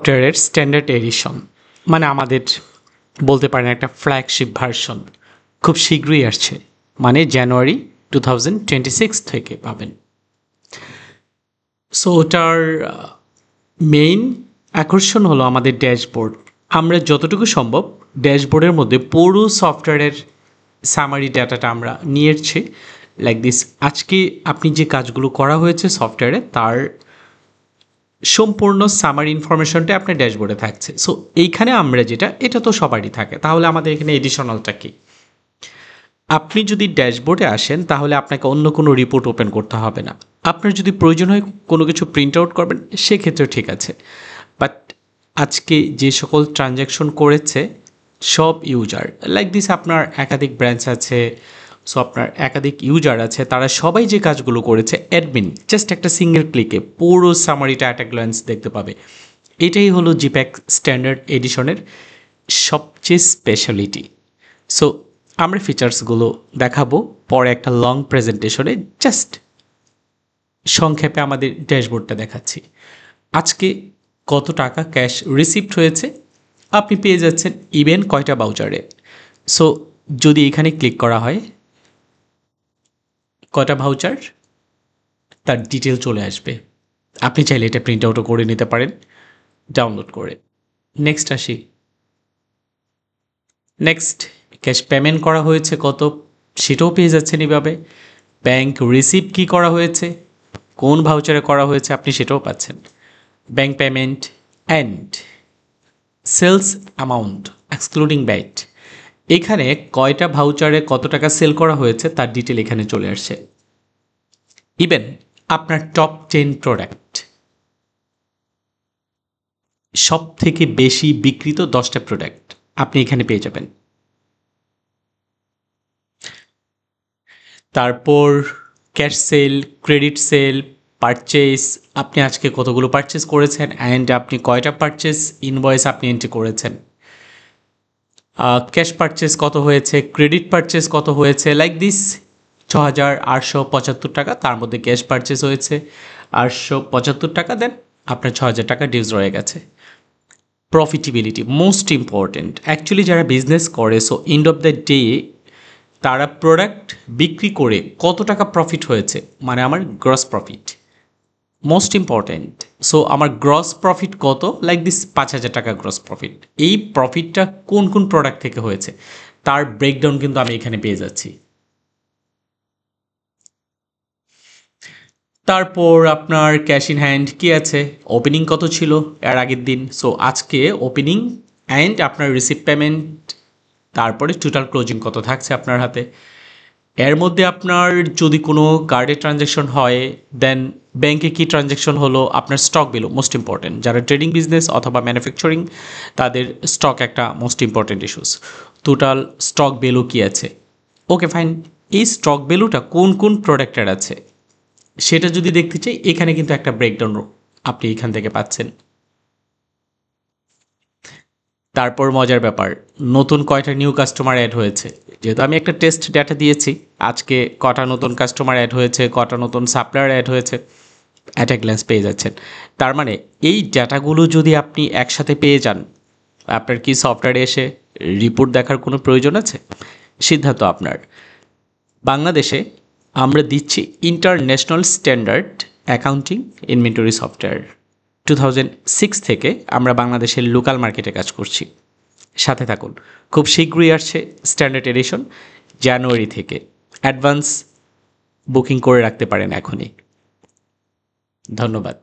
সফটওয়্যারের standard addition মানে আমাদের বলতে পারেন একটা ফ্ল্যাগশিপ ভার্সন খুব শীঘ্রই আসছে, মানে জানুয়ারি 2026 থেকে পাবেন। সো ওটার মেইন আকর্ষণ হলো আমাদের ড্যাশবোর্ড। আমরা যতটুকু সম্ভব ড্যাশবোর্ডের মধ্যে পুরো সফটওয়্যারের সামারি ডাটাটা আমরা নিয়ে এসেছি লাইক দিস। আজকে আপনি যে কাজগুলো করা হয়েছে সফটওয়্যারে তার সম্পূর্ণ সামারি ইনফরমেশনটা আপনার ড্যাশবোর্ডে থাকছে। সো এইখানে আমরা যেটা, এটা তো সবারই থাকে, তাহলে আমাদের এখানে এডিশনালটা কি? আপনি যদি ড্যাশবোর্ডে আসেন তাহলে আপনাকে অন্য কোনো রিপোর্ট ওপেন করতে হবে না। আপনার যদি প্রয়োজন হয় কোনো কিছু প্রিন্ট আউট করবেন সেক্ষেত্রেও ঠিক আছে, বাট আজকে যে সকল ট্রানজ্যাকশন করেছে সব ইউজার লাইক দিস, আপনার একাধিক ব্রাঞ্চ আছে, সো আপনার একাধিক ইউজার আছে, তারা সবাই যে কাজগুলো করেছে অ্যাডমিন জাস্ট একটা সিঙ্গেল ক্লিকে পুরো সামারিটা অ্যাট এ গ্ল্যান্স দেখতে পাবে। এটাই হলো জিপ্যাক স্ট্যান্ডার্ড এডিশনের সবচেয়ে স্পেশালিটি। সো আমরা ফিচার্সগুলো দেখাবো পরে একটা লং প্রেজেন্টেশনে, জাস্ট সংক্ষেপে আমাদের ড্যাশবোর্ডটা দেখাচ্ছি। আজকে কত টাকা ক্যাশ রিসিভড হয়েছে আপনি পেয়ে যাচ্ছেন, ইভেন কয়টা ভাউচারে। সো যদি এখানে ক্লিক করা হয় কয়টা ভাউচার তার ডিটেল চলে আসবে। আপনি চাইলে এটা প্রিন্ট আউটও করে নিতে পারেন ডাউনলোড করে। নেক্সট আসি। নেক্সট ক্যাশ পেমেন্ট করা হয়েছে কত সেটাও পেয়ে যাচ্ছেন এভাবে। ব্যাংক রিসিভ কী করা হয়েছে, কোন ভাউচারে করা হয়েছে আপনি সেটাও পাচ্ছেন। Bank payment and sales amount excluding VAT, এখানে কয়টা ভাউচারে কত টাকা সেল করা হয়েছে তার ডিটেল এখানে চলে আসছে। ইভেন আপনার টপ 10 প্রোডাক্ট, সব থেকে বেশি বিক্রিত 10টা প্রোডাক্ট আপনি এখানে পেয়ে যাবেন। তারপর cash sell, credit sell, purchase, আপনি আজকে কতগুলো পারচেস করেছেন অ্যান্ড আপনি কয়টা পারচেস ইনভয়েস আপনি এন্ট্রি করেছেন। ক্যাশ পারচেস কত হয়েছে, ক্রেডিট পারচেস কত হয়েছে, লাইক দিস। 6,875 টাকা, তার মধ্যে ক্যাশ পারচেস হয়েছে 875 টাকা, দেন আপনার 6,000 টাকা ডিউজ রয়ে গেছে। প্রফিটেবিলিটি মোস্ট ইম্পর্টেন্ট অ্যাকচুয়ালি, যারা বিজনেস করে so end of the day তারা প্রোডাক্ট বিক্রি করে কত টাকা প্রফিট হয়েছে, মানে আমার gross profit most important. So আমার গ্রস প্রফিট কত, লাইক দিস 5,000 টাকা গ্রস প্রফিট। এই প্রফিটটা কোন কোন প্রোডাক্ট থেকে হয়েছে তার ব্রেকডাউন কিন্তু আমি এখানে পেয়ে যাচ্ছি। তারপর আপনার ক্যাশ ইন হ্যান্ড কী আছে, ওপেনিং কত ছিল এর আগের দিন, সো আজকে ওপেনিং অ্যান্ড আপনার রিসিভ পেমেন্ট, তারপরে টোটাল ক্লোজিং কত থাকছে আপনার হাতে। এর মধ্যে আপনার যদি কোনো কার্ডে ট্রানজ্যাকশন হয়, দেন ব্যাংকে কী ট্রানজ্যাকশন হলো, আপনার স্টক ভ্যালু মোস্ট ইম্পর্টেন্ট। যারা ট্রেডিং বিজনেস অথবা ম্যানুফ্যাকচারিং তাদের স্টক একটা most important issues. Total stock value কী আছে, ওকে ফাইন। এই স্টক ভ্যালুটা কোন কোন প্রোডাক্টের আছে সেটা যদি দেখতে চাই, এখানে কিন্তু একটা ব্রেকডাউন আপনি এখান থেকে পাচ্ছেন। তারপর মজার ব্যাপার, নতুন কয়টা নিউ কাস্টমার অ্যাড হয়েছে, যেহেতু আমি একটা টেস্ট ডাটা দিয়েছি আজকে কটা নতুন কাস্টমার অ্যাড হয়েছে, কটা নতুন সাপ্লায়ার অ্যাড হয়েছে অ্যাট এ গ্ল্যান্স পেয়ে যাচ্ছেন। তার মানে এই ডাটাগুলো যদি আপনি একসাথে পেয়ে যান, আপনার কি সফটওয়্যারে এসে রিপোর্ট দেখার কোনো প্রয়োজন আছে? সিদ্ধান্ত আপনার। বাংলাদেশে আমরা দিচ্ছি international standard accounting inventory software. 2006 থেকে আমরা বাংলাদেশের লোকাল মার্কেটে কাজ করছি, সাথে থাকুন। খুব শীঘ্রই আসছে স্ট্যান্ডার্ড এডিশন জানুয়ারি থেকে। অ্যাডভান্স বুকিং করে রাখতে পারেন এখনই। ধন্যবাদ।